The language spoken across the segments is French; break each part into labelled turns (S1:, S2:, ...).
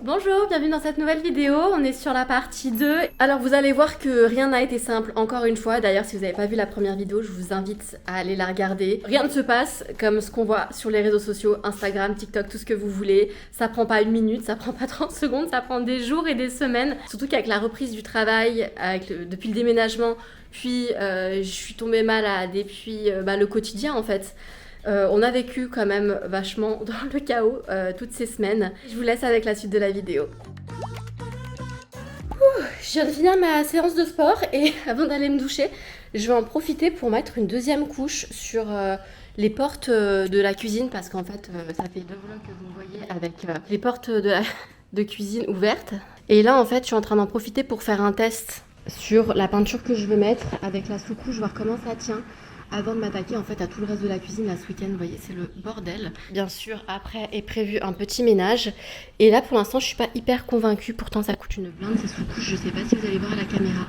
S1: Bonjour, bienvenue dans cette nouvelle vidéo, on est sur la partie 2. Alors vous allez voir que rien n'a été simple, encore une fois. D'ailleurs si vous n'avez pas vu la première vidéo, je vous invite à aller la regarder. Rien ne se passe comme ce qu'on voit sur les réseaux sociaux, Instagram, TikTok, tout ce que vous voulez. Ça prend pas 1 minute, ça prend pas 30 secondes, ça prend des jours et des semaines. Surtout qu'avec la reprise du travail, depuis le déménagement, puis je suis tombée malade et puis le quotidien en fait. On a vécu quand même vachement dans le chaos toutes ces semaines. Je vous laisse avec la suite de la vidéo. Je viens de finir ma séance de sport et avant d'aller me doucher, je vais en profiter pour mettre une deuxième couche sur les portes de la cuisine parce qu'en fait, ça fait 2 vlogs que vous voyez avec les portes de cuisine ouvertes. Et là, en fait, je suis en train d'en profiter pour faire un test sur la peinture que je veux mettre avec la sous-couche, voir comment ça tient. Avant de m'attaquer en fait à tout le reste de la cuisine là ce week-end, vous voyez c'est le bordel. Bien sûr après est prévu un petit ménage et là pour l'instant je suis pas hyper convaincue, pourtant ça coûte une blinde ces sous-couches, je sais pas si vous allez voir à la caméra.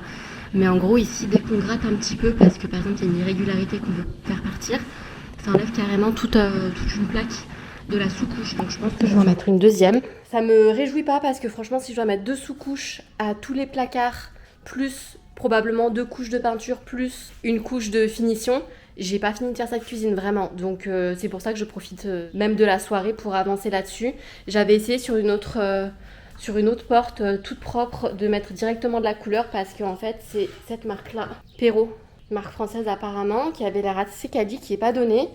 S1: Mais en gros ici dès qu'on gratte un petit peu parce que par exemple il y a une irrégularité qu'on veut faire partir, ça enlève carrément toute une plaque de la sous-couche, donc je pense que je vais en mettre une deuxième. Ça me réjouit pas parce que franchement si je dois mettre 2 sous-couches à tous les placards plus probablement 2 couches de peinture plus une couche de finition. J'ai pas fini de faire cette cuisine vraiment, donc c'est pour ça que je profite même de la soirée pour avancer là-dessus. J'avais essayé sur une autre porte toute propre de mettre directement de la couleur parce qu'en fait c'est cette marque-là, Perrault, marque française apparemment, qui avait l'air assez quali, qui est pas donnée.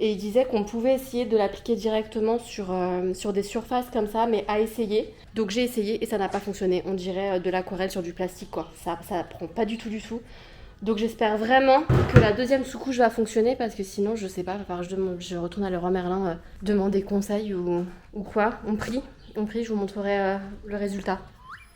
S1: Et il disait qu'on pouvait essayer de l'appliquer directement sur des surfaces comme ça, mais à essayer. Donc j'ai essayé et ça n'a pas fonctionné. On dirait de l'aquarelle sur du plastique, quoi. Ça prend pas du tout. Donc j'espère vraiment que la deuxième sous-couche va fonctionner parce que sinon, je sais pas, il va falloir que je retourne à Leroy Merlin demander conseil ou quoi. On prie, je vous montrerai le résultat.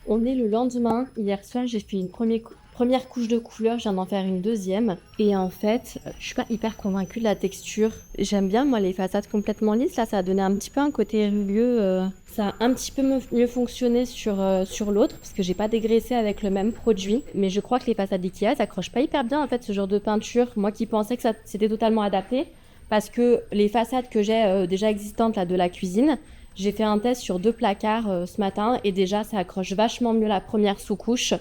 S1: On est le lendemain. Hier soir, j'ai fait une première couche de couleur, je viens d'en faire une deuxième. Et en fait, je suis pas hyper convaincue de la texture. J'aime bien, moi, les façades complètement lisses. Là, ça a donné un petit peu un côté rugueux. Ça a un petit peu mieux fonctionné sur l'autre, parce que j'ai pas dégraissé avec le même produit. Mais je crois que les façades d'Ikea, ça accroche pas hyper bien, en fait, ce genre de peinture. Moi qui pensais que c'était totalement adapté, parce que les façades que j'ai déjà existantes là, de la cuisine, j'ai fait un test sur 2 placards ce matin, et déjà, ça accroche vachement mieux la première sous-couche.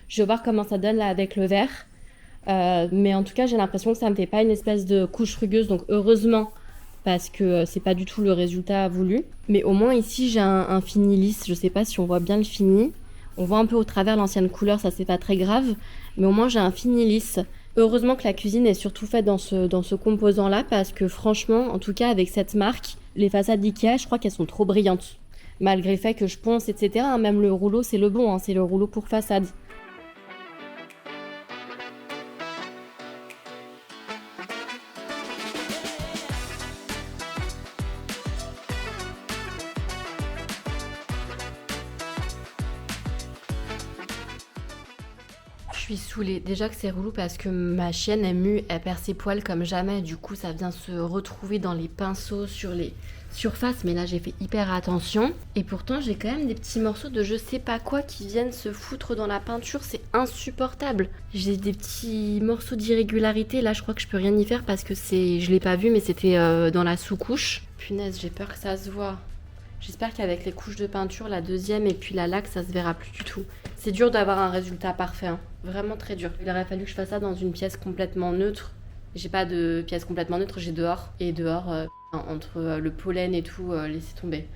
S1: Je vais voir comment ça donne là avec le verre. Mais en tout cas, j'ai l'impression que ça me fait pas une espèce de couche rugueuse. Donc heureusement, parce que c'est pas du tout le résultat voulu. Mais au moins ici, j'ai un fini lisse. Je sais pas si on voit bien le fini. On voit un peu au travers l'ancienne couleur, ça c'est pas très grave. Mais au moins, j'ai un fini lisse. Heureusement que la cuisine est surtout faite dans ce composant-là. Parce que franchement, en tout cas avec cette marque, les façades d'Ikea, je crois qu'elles sont trop brillantes. Malgré le fait que je ponce, etc. Même le rouleau, c'est le bon. C'est le rouleau pour façade. Je suis saoulée. Déjà que c'est relou parce que ma chienne elle mue, elle perd ses poils comme jamais. Du coup, ça vient se retrouver dans les pinceaux, sur les surfaces. Mais là, j'ai fait hyper attention. Et pourtant, j'ai quand même des petits morceaux de je sais pas quoi qui viennent se foutre dans la peinture. C'est insupportable. J'ai des petits morceaux d'irrégularité. Là, je crois que je peux rien y faire parce que je l'ai pas vu, mais c'était dans la sous-couche. Punaise, j'ai peur que ça se voit. J'espère qu'avec les couches de peinture, la deuxième et puis la laque, ça se verra plus du tout. C'est dur d'avoir un résultat parfait, hein. Vraiment très dur. Il aurait fallu que je fasse ça dans une pièce complètement neutre. J'ai pas de pièce complètement neutre, j'ai dehors. Et dehors, entre le pollen et tout, laissez tomber.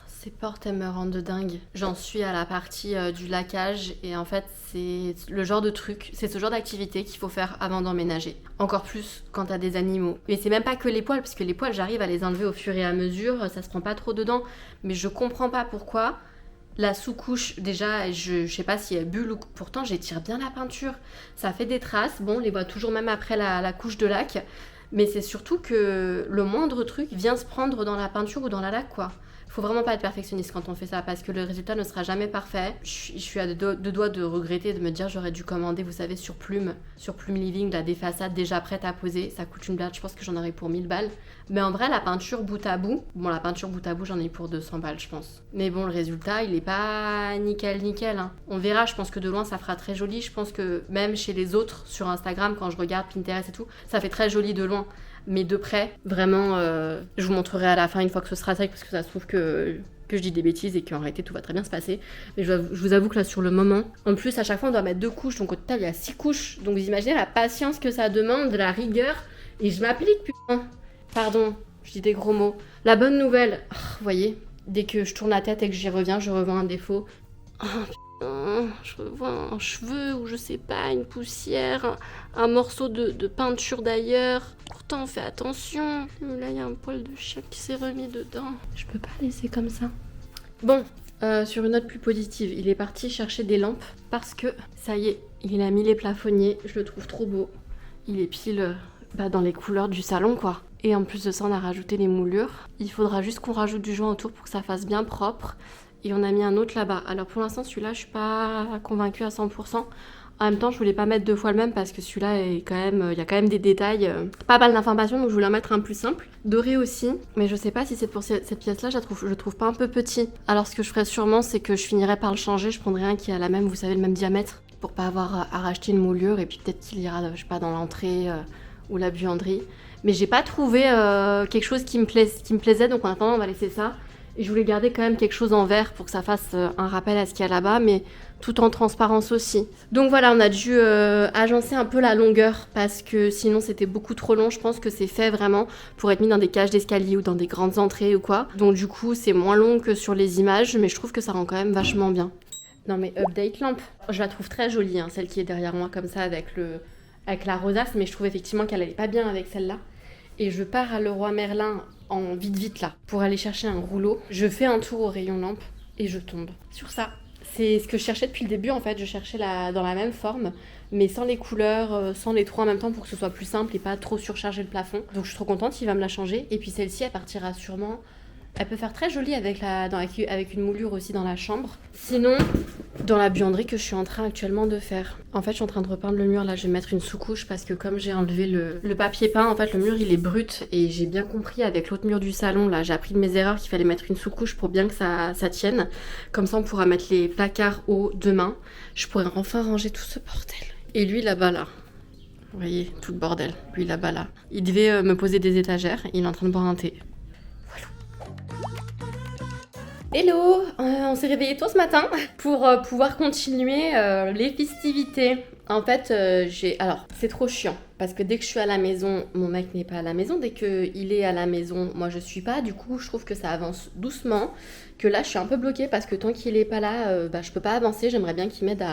S1: Ces portes, elles me rendent dingue. J'en suis à la partie du laquage et en fait, c'est le genre de truc, c'est ce genre d'activité qu'il faut faire avant d'emménager. Encore plus quand t'as des animaux. Mais c'est même pas que les poils, parce que les poils, j'arrive à les enlever au fur et à mesure, ça se prend pas trop dedans. Mais je comprends pas pourquoi la sous-couche, déjà, je sais pas si elle bulle ou... Pourtant, j'étire bien la peinture. Ça fait des traces, bon, on les voit toujours même après la couche de laque. Mais c'est surtout que le moindre truc vient se prendre dans la peinture ou dans la laque, quoi. Faut vraiment pas être perfectionniste quand on fait ça parce que le résultat ne sera jamais parfait. Je suis à deux doigts de regretter, de me dire j'aurais dû commander, vous savez, sur Plume Living, là, des façades déjà prêtes à poser. Ça coûte une blinde, je pense que j'en aurais pour 1000 balles. Mais en vrai, la peinture bout à bout, j'en ai pour 200 balles, je pense. Mais bon, le résultat, il est pas nickel, hein. On verra, je pense que de loin, ça fera très joli. Je pense que même chez les autres, sur Instagram, quand je regarde Pinterest et tout, ça fait très joli de loin. Mais de près, vraiment, je vous montrerai à la fin une fois que ce sera sec parce que ça se trouve que que je dis des bêtises et qu'en réalité tout va très bien se passer. Mais je vous avoue que là sur le moment, en plus à chaque fois on doit mettre 2 couches, donc au total il y a 6 couches. Donc vous imaginez la patience que ça demande, de la rigueur. Et je m'applique, putain. Pardon, je dis des gros mots. La bonne nouvelle, vous voyez, dès que je tourne la tête et que j'y reviens, je revois un défaut. Oh putain, je revois un cheveu ou je sais pas, une poussière, un morceau de peinture d'ailleurs. Pourtant on fait attention. Là il y a un poil de chien qui s'est remis dedans. Je peux pas laisser comme ça. Bon, sur une note plus positive, il est parti chercher des lampes parce que ça y est, il a mis les plafonniers. Je le trouve trop beau. Il est pile dans les couleurs du salon quoi. Et en plus de ça on a rajouté les moulures. Il faudra juste qu'on rajoute du joint autour pour que ça fasse bien propre. Et on a mis un autre là-bas. Alors pour l'instant celui-là je suis pas convaincue à 100%. En même temps je voulais pas mettre 2 fois le même parce que celui-là est quand même, il y a quand même des détails, pas mal d'informations, donc je voulais en mettre un plus simple. Doré aussi, mais je sais pas si c'est pour cette pièce-là, je trouve pas un peu petit. Alors ce que je ferais sûrement c'est que je finirais par le changer, je prendrais un qui a la même, vous savez, le même diamètre. Pour pas avoir à racheter une moulure et puis peut-être qu'il ira, je sais pas, dans l'entrée ou la buanderie. Mais j'ai pas trouvé quelque chose qui me plaisait, donc en attendant on va laisser ça. Et je voulais garder quand même quelque chose en verre pour que ça fasse un rappel à ce qu'il y a là-bas, mais tout en transparence aussi. Donc voilà, on a dû agencer un peu la longueur parce que sinon c'était beaucoup trop long. Je pense que c'est fait vraiment pour être mis dans des cages d'escalier ou dans des grandes entrées ou quoi. Donc du coup c'est moins long que sur les images, mais je trouve que ça rend quand même vachement bien. Non mais update lampe, je la trouve très jolie, hein, celle qui est derrière moi comme ça avec la rosace, mais je trouve effectivement qu'elle allait pas bien avec celle-là. Et je pars à Leroy Merlin en vite là pour aller chercher un rouleau. Je fais un tour au rayon lampe et je tombe sur ça. C'est ce que je cherchais depuis le début en fait, je cherchais dans la même forme mais sans les couleurs, sans les trois en même temps pour que ce soit plus simple et pas trop surcharger le plafond. Donc je suis trop contente, il va me la changer et puis celle-ci elle partira sûrement. Elle peut faire très jolie avec une moulure aussi dans la chambre. Sinon, dans la buanderie que je suis en train actuellement de faire. En fait, je suis en train de repeindre le mur. Là, je vais mettre une sous-couche parce que comme j'ai enlevé le papier peint, en fait, le mur, il est brut. Et j'ai bien compris avec l'autre mur du salon, là, j'ai appris de mes erreurs qu'il fallait mettre une sous-couche pour bien que ça tienne. Comme ça, on pourra mettre les placards hauts demain. Je pourrai enfin ranger tout ce bordel. Et lui, là-bas, là. Vous voyez, tout le bordel. Lui, là-bas, là. Il devait me poser des étagères. Il est en train de boire un thé. Hello, on s'est réveillé tôt ce matin pour pouvoir continuer les festivités. En fait, alors c'est trop chiant parce que dès que je suis à la maison, mon mec n'est pas à la maison. Dès qu'il est à la maison, moi je suis pas. Du coup, je trouve que ça avance doucement. Que là, je suis un peu bloquée parce que tant qu'il est pas là, je peux pas avancer. J'aimerais bien qu'il m'aide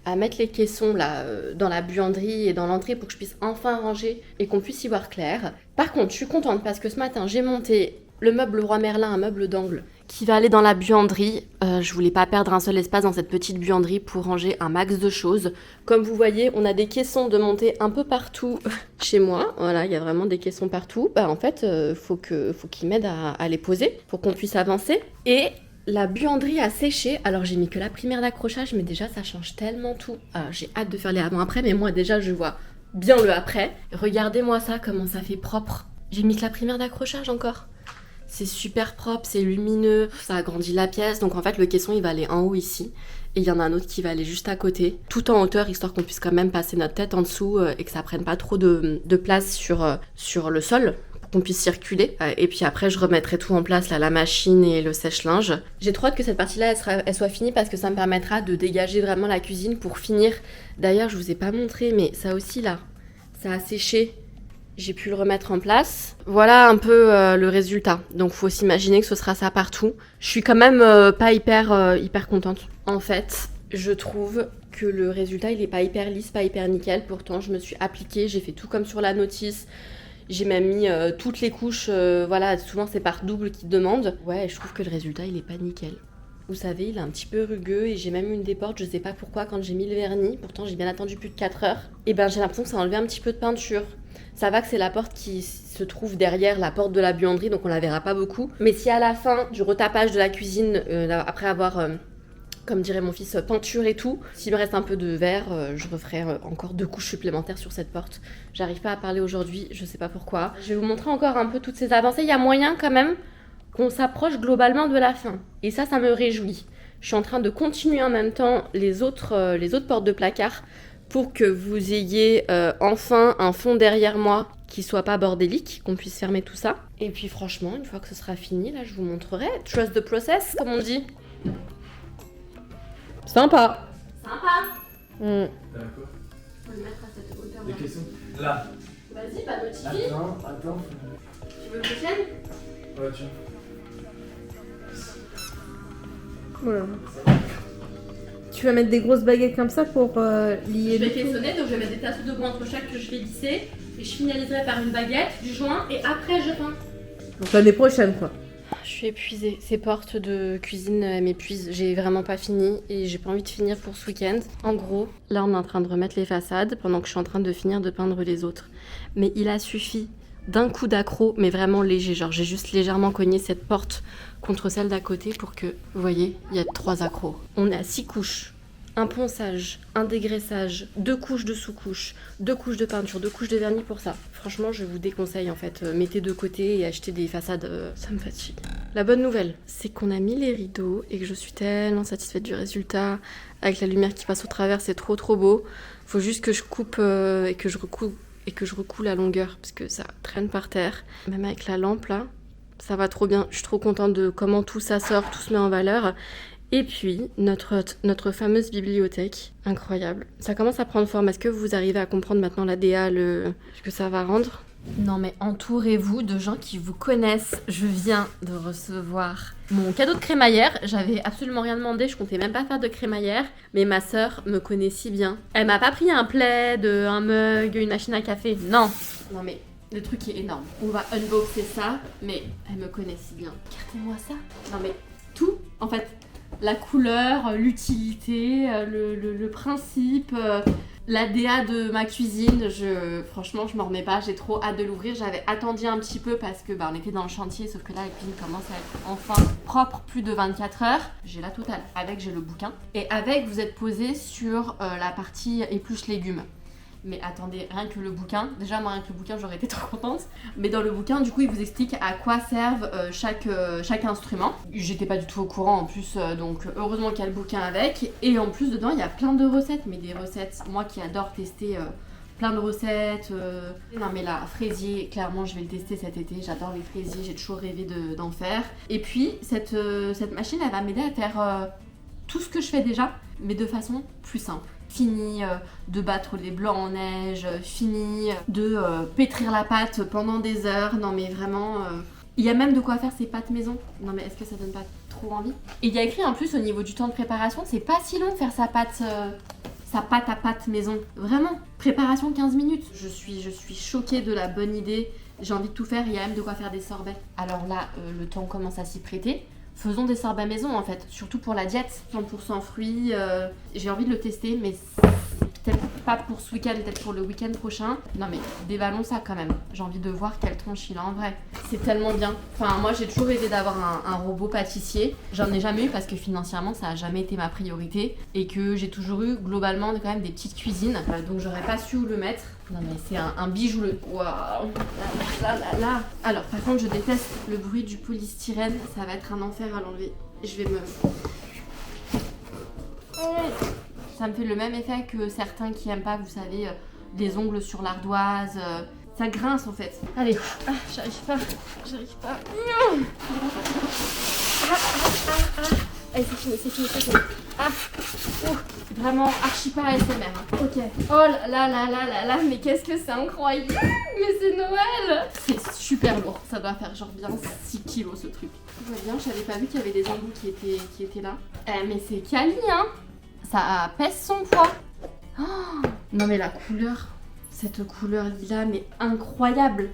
S1: à mettre les caissons là dans la buanderie et dans l'entrée pour que je puisse enfin ranger et qu'on puisse y voir clair. Par contre, je suis contente parce que ce matin, j'ai monté le meuble Leroy Merlin, un meuble d'angle qui va aller dans la buanderie. Je voulais pas perdre un seul espace dans cette petite buanderie pour ranger un max de choses. Comme vous voyez, on a des caissons de montée un peu partout chez moi. Voilà, il y a vraiment des caissons partout. En fait, faut qu'ils m'aident à les poser pour qu'on puisse avancer. Et la buanderie a séché. Alors j'ai mis que la primaire d'accrochage, mais déjà ça change tellement tout. Alors j'ai hâte de faire les avant-après, mais moi déjà je vois bien le après. Regardez-moi ça, comment ça fait propre. J'ai mis que la primaire d'accrochage encore. C'est super propre, c'est lumineux, ça agrandit la pièce. Donc en fait le caisson il va aller en haut ici. Et il y en a un autre qui va aller juste à côté. Tout en hauteur, histoire qu'on puisse quand même passer notre tête en dessous et que ça prenne pas trop de place sur le sol. Pour qu'on puisse circuler. Et puis après je remettrai tout en place, là, la machine et le sèche-linge. J'ai trop hâte que cette partie-là elle soit finie parce que ça me permettra de dégager vraiment la cuisine pour finir. D'ailleurs je vous ai pas montré mais ça aussi là, ça a séché. J'ai pu le remettre en place. Voilà un peu le résultat. Donc faut s'imaginer que ce sera ça partout. Je suis quand même pas hyper contente. En fait, je trouve que le résultat il est pas hyper lisse, pas hyper nickel. Pourtant je me suis appliquée, j'ai fait tout comme sur la notice. J'ai même mis toutes les couches, voilà, souvent c'est par double qui demande. Ouais, je trouve que le résultat il est pas nickel. Vous savez, il est un petit peu rugueux et j'ai même une des portes, je sais pas pourquoi, quand j'ai mis le vernis, pourtant j'ai bien attendu plus de 4 heures, et j'ai l'impression que ça a enlevé un petit peu de peinture. Ça va que c'est la porte qui se trouve derrière la porte de la buanderie, donc on la verra pas beaucoup. Mais si à la fin du retapage de la cuisine, après avoir, comme dirait mon fils, peinture et tout, s'il me reste un peu de verre, je referai encore 2 couches supplémentaires sur cette porte. J'arrive pas à parler aujourd'hui, je sais pas pourquoi. Je vais vous montrer encore un peu toutes ces avancées. Il y a moyen quand même qu'on s'approche globalement de la fin. Et ça me réjouit. Je suis en train de continuer en même temps les autres portes de placard pour que vous ayez enfin un fond derrière moi qui soit pas bordélique, qu'on puisse fermer tout ça. Et puis franchement, une fois que ce sera fini, là, je vous montrerai. Trust the process, comme on dit. Sympa. Sympa.
S2: D'accord.
S1: On va le mettre à cette hauteur.
S2: Des questions? Là.
S1: Vas-y, bah notifie.
S2: Attends.
S1: Tu veux que je tienne?
S2: Ouais, tiens.
S3: Voilà. Tu vas mettre des grosses baguettes comme ça pour lier
S1: Je vais
S3: le tout.
S1: caissonner, donc je vais mettre des tasseaux de bois entre chaque que je vais lisser. Et je finaliserai par une baguette, du joint, et après je peins.
S3: Donc l'année prochaine, quoi.
S1: Je suis épuisée. Ces portes de cuisine m'épuisent. J'ai vraiment pas fini et j'ai pas envie de finir pour ce week-end. En gros, là on est en train de remettre les façades pendant que je suis en train de finir de peindre les autres. Mais il a suffi d'un coup d'accro, mais vraiment léger. Genre j'ai juste légèrement cogné cette porte contre celle d'à côté pour que, vous voyez, il y a 3 accros. On est à 6 couches. Un ponçage, un dégraissage, 2 couches de sous-couches, 2 couches de peinture, 2 couches de vernis pour ça. Franchement, je vous déconseille en fait. Mettez de côté et achetez des façades, ça me fatigue. La bonne nouvelle, c'est qu'on a mis les rideaux et que je suis tellement satisfaite du résultat. Avec la lumière qui passe au travers, c'est trop trop beau. Faut juste que je coupe et que je recoue la longueur parce que ça traîne par terre. Même avec la lampe là, ça va trop bien. Je suis trop contente de comment tout ça sort, tout se met en valeur. Et puis, notre fameuse bibliothèque, incroyable. Ça commence à prendre forme. Est-ce que vous arrivez à comprendre maintenant la DA, ce que ça va rendre? Non mais entourez-vous de gens qui vous connaissent. Je viens de recevoir mon cadeau de crémaillère. J'avais absolument rien demandé, je comptais même pas faire de crémaillère. Mais ma sœur me connaît si bien. Elle m'a pas pris un plaid, un mug, une machine à café. Non. Non mais le truc est énorme. On va unboxer ça, mais elle me connaît si bien. Regardez-moi ça. Non mais tout, en fait. La couleur, l'utilité, le principe, la DA de ma cuisine, franchement je m'en remets pas, j'ai trop hâte de l'ouvrir. J'avais attendu un petit peu parce que on était dans le chantier, sauf que là la cuisine commence à être enfin propre plus de 24 heures. J'ai la totale, avec j'ai le bouquin. Et avec vous êtes posé sur la partie épluche légumes. Mais attendez, rien que le bouquin, déjà moi rien que le bouquin j'aurais été trop contente. Mais dans le bouquin du coup il vous explique à quoi servent chaque instrument. J'étais pas du tout au courant en plus, donc heureusement qu'il y a le bouquin avec. Et en plus dedans il y a plein de recettes, mais des recettes, moi qui adore tester plein de recettes. Non mais là, fraisier, clairement je vais le tester cet été, j'adore les fraisiers, j'ai toujours rêvé d'en faire. Et puis cette machine elle va m'aider à faire tout ce que je fais déjà, mais de façon plus simple. Fini de battre les blancs en neige, fini de pétrir la pâte pendant des heures. Non mais vraiment, il y a même de quoi faire ses pâtes maison. Non mais est-ce que ça donne pas trop envie? Et il y a écrit en plus au niveau du temps de préparation, c'est pas si long de faire sa pâte à pâte maison. Vraiment, préparation 15 minutes. Je suis choquée de la bonne idée. J'ai envie de tout faire, il y a même de quoi faire des sorbets. Alors là, le temps commence à s'y prêter. Faisons des sorbets maison en fait, surtout pour la diète, 100% fruits. J'ai envie de le tester, mais peut-être pas pour ce week-end, peut-être pour le week-end prochain. Non mais déballons ça quand même. J'ai envie de voir quelle tronche il a en vrai. C'est tellement bien. Enfin moi j'ai toujours rêvé d'avoir un robot pâtissier. J'en ai jamais eu parce que financièrement ça a jamais été ma priorité et que j'ai toujours eu globalement quand même des petites cuisines. Donc j'aurais pas su où le mettre. Non mais c'est un bijou le... Waouh. Là. Alors par contre je déteste le bruit du polystyrène. Ça va être un enfer à l'enlever. Je vais me... Ça me fait le même effet que certains qui aiment pas, vous savez, des ongles sur l'ardoise. Ça grince en fait. Allez, j'arrive pas. Allez, c'est fini. Vraiment archi pas ASMR. Hein. Ok. Oh là, mais qu'est-ce que c'est incroyable. Mais c'est Noël. C'est super lourd. Ça doit faire genre bien 6 kilos ce truc. Je vois bien, j'avais pas vu qu'il y avait des embouts qui étaient là. Mais c'est quali, hein. Ça pèse son poids. Oh, non mais la couleur, cette couleur là, mais incroyable.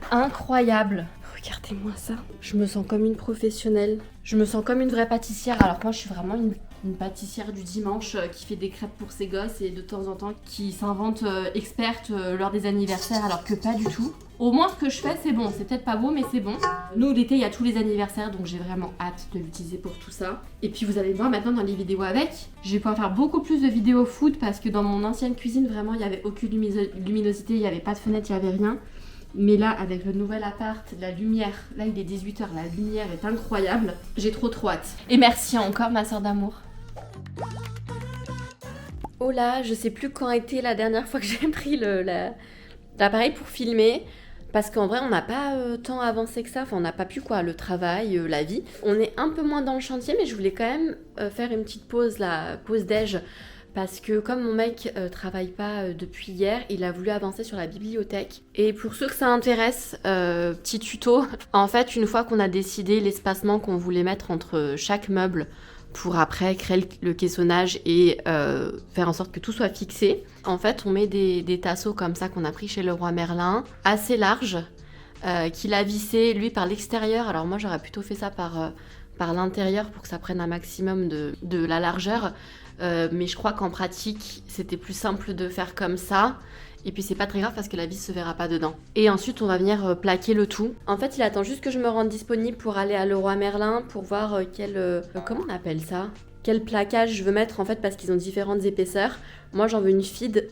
S1: Regardez-moi ça. Je me sens comme une professionnelle. Je me sens comme une vraie pâtissière. Alors moi je suis vraiment une pâtissière du dimanche qui fait des crêpes pour ses gosses et de temps en temps qui s'invente experte lors des anniversaires alors que pas du tout. Au moins ce que je fais c'est bon, c'est peut-être pas beau mais c'est bon. Nous l'été il y a tous les anniversaires donc j'ai vraiment hâte de l'utiliser pour tout ça. Et puis vous allez voir maintenant dans les vidéos avec, je vais pouvoir faire beaucoup plus de vidéos food parce que dans mon ancienne cuisine vraiment il n'y avait aucune luminosité, il n'y avait pas de fenêtre, il n'y avait rien. Mais là, avec le nouvel appart, la lumière, là il est 18 h, la lumière est incroyable. J'ai trop hâte. Et merci encore ma soeur d'amour. Oh là, je sais plus quand était la dernière fois que j'ai pris l'appareil pour filmer. Parce qu'en vrai, on n'a pas tant avancé que ça. Enfin, on n'a pas pu quoi, le travail, la vie. On est un peu moins dans le chantier, mais je voulais quand même faire une petite pause, la pause déj. Parce que comme mon mec travaille pas depuis hier, il a voulu avancer sur la bibliothèque. Et pour ceux que ça intéresse, petit tuto. En fait, une fois qu'on a décidé l'espacement qu'on voulait mettre entre chaque meuble pour après créer le caissonnage et faire en sorte que tout soit fixé, en fait, on met des tasseaux comme ça qu'on a pris chez Leroy Merlin, assez larges, qu'il a vissé lui par l'extérieur. Alors moi, j'aurais plutôt fait ça par l'intérieur pour que ça prenne un maximum de la largeur. Mais je crois qu'en pratique, c'était plus simple de faire comme ça. Et puis c'est pas très grave parce que la vis se verra pas dedans. Et ensuite, on va venir plaquer le tout. En fait, il attend juste que je me rende disponible pour aller à Leroy Merlin pour voir comment on appelle ça ? Quel plaquage je veux mettre en fait parce qu'ils ont différentes épaisseurs. Moi, j'en veux une feed.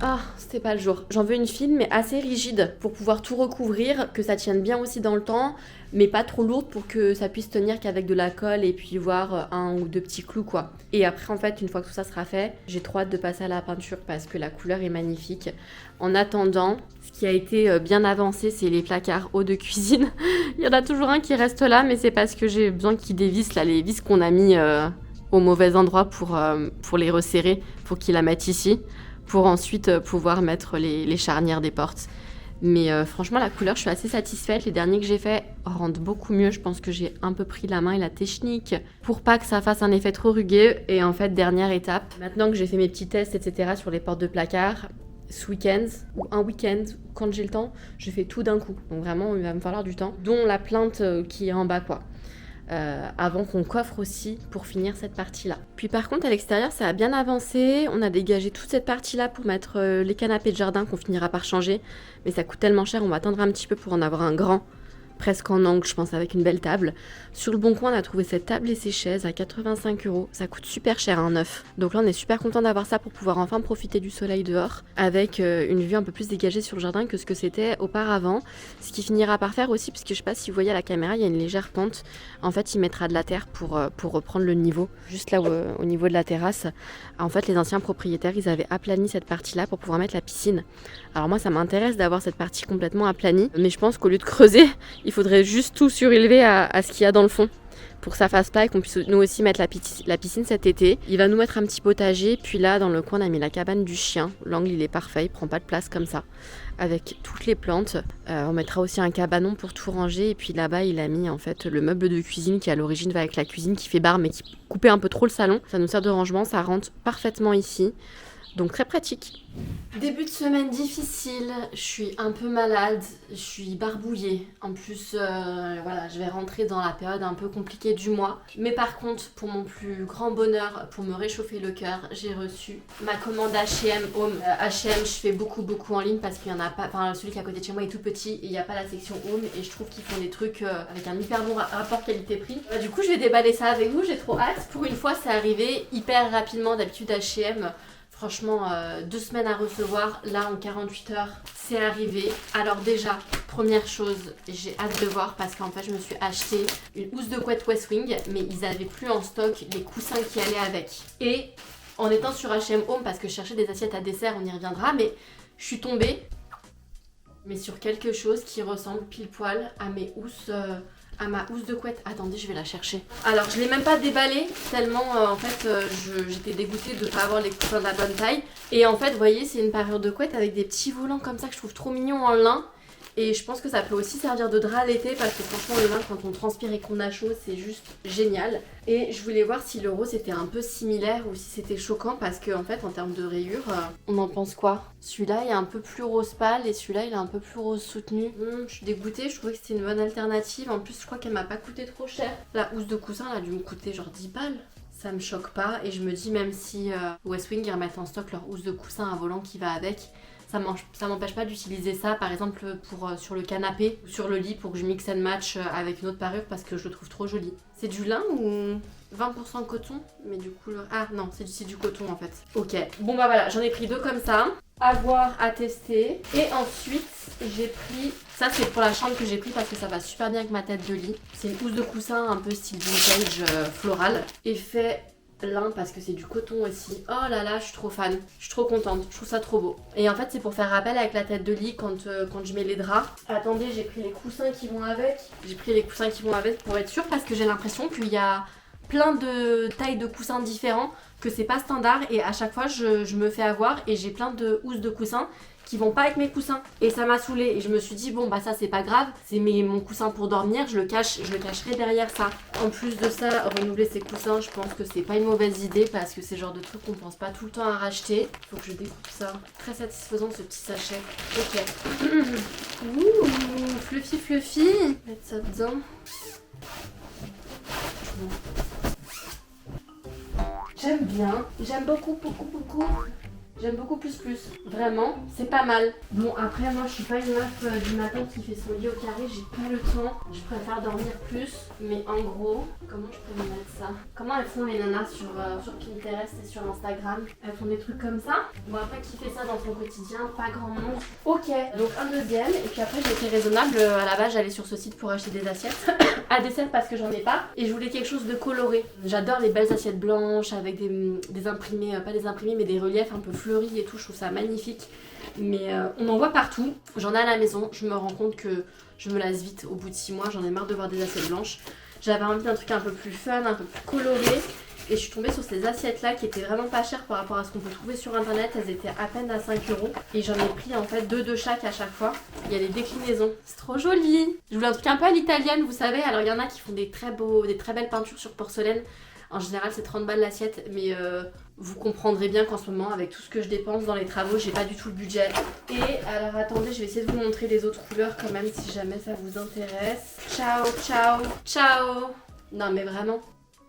S1: Ah, c'était pas le jour. J'en veux une feed mais assez rigide pour pouvoir tout recouvrir, que ça tienne bien aussi dans le temps, mais pas trop lourde pour que ça puisse tenir qu'avec de la colle et puis voir un ou deux petits clous quoi. Et après en fait, une fois que tout ça sera fait, j'ai trop hâte de passer à la peinture parce que la couleur est magnifique. En attendant, ce qui a été bien avancé, c'est les placards hauts de cuisine. Il y en a toujours un qui reste là, mais c'est parce que j'ai besoin qu'ils dévissent là, les vis qu'on a mis au mauvais endroit pour les resserrer, pour qu'ils la mettent ici, pour ensuite pouvoir mettre les charnières des portes. Mais franchement, la couleur, je suis assez satisfaite. Les derniers que j'ai faits rendent beaucoup mieux. Je pense que j'ai un peu pris la main et la technique pour pas que ça fasse un effet trop rugueux. Et en fait, dernière étape, maintenant que j'ai fait mes petits tests, etc. sur les portes de placard, ce week-end ou un week-end, quand j'ai le temps, je fais tout d'un coup. Donc vraiment, il va me falloir du temps, dont la plainte qui est en bas, quoi. Avant qu'on coffre aussi pour finir cette partie-là. Puis par contre, à l'extérieur, ça a bien avancé. On a dégagé toute cette partie-là pour mettre les canapés de jardin qu'on finira par changer. Mais ça coûte tellement cher, on va attendre un petit peu pour en avoir un grand. Presque en angle, je pense, avec une belle table. Sur le Bon Coin, on a trouvé cette table et ces chaises à 85 €. Ça coûte super cher, un neuf. Donc là, on est super content d'avoir ça pour pouvoir enfin profiter du soleil dehors, avec une vue un peu plus dégagée sur le jardin que ce que c'était auparavant. Ce qui finira par faire aussi, puisque je sais pas si vous voyez à la caméra, il y a une légère pente. En fait, il mettra de la terre pour reprendre le niveau, juste là au niveau de la terrasse. En fait, les anciens propriétaires, ils avaient aplani cette partie-là pour pouvoir mettre la piscine. Alors moi, ça m'intéresse d'avoir cette partie complètement aplanie, mais je pense qu'au lieu de creuser, il faudrait juste tout surélever à ce qu'il y a dans le fond pour que ça fasse pas et qu'on puisse nous aussi mettre la piscine cet été. Il va nous mettre un petit potager, puis là dans le coin on a mis la cabane du chien. L'angle il est parfait, il prend pas de place comme ça, avec toutes les plantes. On mettra aussi un cabanon pour tout ranger et puis là-bas il a mis en fait le meuble de cuisine qui à l'origine va avec la cuisine, qui fait barre mais qui coupait un peu trop le salon. Ça nous sert de rangement, ça rentre parfaitement ici. Donc très pratique. Début de semaine difficile, je suis un peu malade, je suis barbouillée. En plus, voilà, je vais rentrer dans la période un peu compliquée du mois. Mais par contre, pour mon plus grand bonheur, pour me réchauffer le cœur, j'ai reçu ma commande H&M Home. H&M, je fais beaucoup en ligne parce qu'il y en a pas. Enfin, celui qui est à côté de chez moi est tout petit et il n'y a pas la section Home et je trouve qu'ils font des trucs avec un hyper bon rapport qualité-prix. Du coup, je vais déballer ça avec vous, j'ai trop hâte. Pour une fois, c'est arrivé hyper rapidement. D'habitude, H&M. Franchement, 2 semaines à recevoir, là en 48 heures, c'est arrivé. Alors déjà, première chose, j'ai hâte de voir parce qu'en fait je me suis acheté une housse de couette West Wing, mais ils avaient plus en stock les coussins qui allaient avec. Et en étant sur H&M Home, parce que je cherchais des assiettes à dessert, on y reviendra, mais je suis tombée sur quelque chose qui ressemble pile poil à mes housses... à ma housse de couette. Attendez, je vais la chercher. Alors, je l'ai même pas déballée tellement en fait j'étais dégoûtée de pas avoir les coussins de la bonne taille. Et en fait, vous voyez, c'est une parure de couette avec des petits volants comme ça que je trouve trop mignon en lin. Et je pense que ça peut aussi servir de drap à l'été parce que franchement le lin quand on transpire et qu'on a chaud c'est juste génial. Et je voulais voir si le rose était un peu similaire ou si c'était choquant parce que en fait en termes de rayures, on en pense quoi? Celui-là il est un peu plus rose pâle et celui-là il est un peu plus rose soutenu. Je suis dégoûtée, je trouvais que c'était une bonne alternative. En plus je crois qu'elle m'a pas coûté trop cher. La housse de coussin elle a dû me coûter genre 10 balles. Ça me choque pas et je me dis même si West Wing ils remettent en stock leur housse de coussin à volant qui va avec, ça m'empêche pas d'utiliser ça par exemple sur le canapé ou sur le lit pour que je mix and match avec une autre parure parce que je le trouve trop joli. C'est du lin ou 20% coton? Mais du coup, ah non, c'est du coton en fait. Ok, bon bah voilà, j'en ai pris 2 comme ça. À voir, à tester. Et ensuite, j'ai pris... Ça c'est pour la chambre que j'ai pris parce que ça va super bien avec ma tête de lit. C'est une housse de coussin un peu style vintage floral. Effet lin parce que c'est du coton aussi. Oh là là, je suis trop fan. Je suis trop contente. Je trouve ça trop beau. Et en fait, c'est pour faire rappel avec la tête de lit quand je mets les draps. Attendez, j'ai pris les coussins qui vont avec. J'ai pris les coussins qui vont avec pour être sûre parce que j'ai l'impression qu'il y a plein de tailles de coussins différents, que c'est pas standard et à chaque fois je me fais avoir et j'ai plein de housses de coussins qui vont pas avec mes coussins et ça m'a saoulée et je me suis dit bon bah ça c'est pas grave, c'est mon coussin pour dormir, je le cacherai derrière ça. En plus de ça, renouveler ses coussins, je pense que c'est pas une mauvaise idée parce que c'est le genre de truc qu'on pense pas tout le temps à racheter. Faut que je découpe ça. Très satisfaisant ce petit sachet. Ok. Ouh, fluffy. Mettre ça dedans. J'aime bien, j'aime beaucoup. J'aime beaucoup plus. Vraiment, c'est pas mal. Bon, après, moi, je suis pas une meuf du matin qui fait son lit au carré. J'ai pas le temps. Je préfère dormir plus. Mais en gros, comment je peux me mettre ça? Comment elles font les nanas sur Pinterest et sur Instagram? Elles font des trucs comme ça. Bon, après, qui fait ça dans son quotidien? Pas grand monde. Ok, donc un deuxième. Et puis après, j'ai été raisonnable. À la base, j'allais sur ce site pour acheter des assiettes. À dessert parce que j'en ai pas. Et je voulais quelque chose de coloré. J'adore les belles assiettes blanches avec des imprimés, pas des imprimés, mais des reliefs un peu fleuris et tout, je trouve ça magnifique. Mais on en voit partout, j'en ai à la maison, je me rends compte que je me lasse vite au bout de 6 mois, j'en ai marre de voir des assiettes blanches. J'avais envie d'un truc un peu plus fun, un peu plus coloré. Et je suis tombée sur ces assiettes là qui étaient vraiment pas chères par rapport à ce qu'on peut trouver sur internet. Elles étaient à peine à 5 €. Et j'en ai pris en fait 2 de chaque à chaque fois. Il y a des déclinaisons. C'est trop joli. Je voulais un truc un peu à l'italienne, vous savez. Alors il y en a qui font des très belles peintures sur porcelaine. En général c'est 30 balles l'assiette. Mais vous comprendrez bien qu'en ce moment avec tout ce que je dépense dans les travaux, j'ai pas du tout le budget. Et alors attendez, je vais essayer de vous montrer les autres couleurs quand même si jamais ça vous intéresse. Ciao. Non mais vraiment.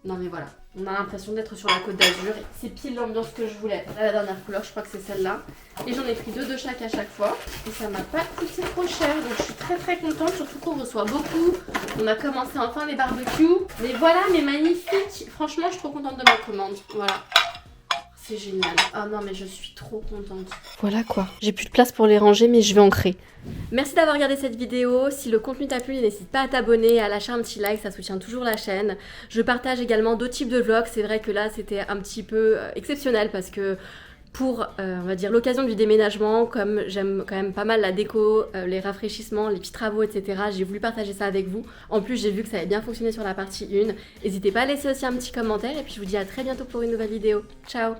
S1: Non mais voilà. On a l'impression d'être sur la Côte d'Azur. C'est pile l'ambiance que je voulais. Là, la dernière couleur, je crois que c'est celle-là. Et j'en ai pris 2 de chaque à chaque fois. Et ça m'a pas coûté trop cher. Donc je suis très contente. Surtout qu'on reçoit beaucoup. On a commencé enfin les barbecues. Mais voilà, mais magnifique. Franchement, je suis trop contente de ma commande. Voilà. C'est génial. Ah non, mais je suis trop contente. Voilà quoi. J'ai plus de place pour les ranger, mais je vais en créer. Merci d'avoir regardé cette vidéo. Si le contenu t'a plu, n'hésite pas à t'abonner, à lâcher un petit like, ça soutient toujours la chaîne. Je partage également d'autres types de vlogs. C'est vrai que là, c'était un petit peu exceptionnel parce que pour, on va dire, l'occasion du déménagement, comme j'aime quand même pas mal la déco, les rafraîchissements, les petits travaux, etc., j'ai voulu partager ça avec vous. En plus, j'ai vu que ça avait bien fonctionné sur la partie 1. N'hésitez pas à laisser aussi un petit commentaire et puis je vous dis à très bientôt pour une nouvelle vidéo. Ciao!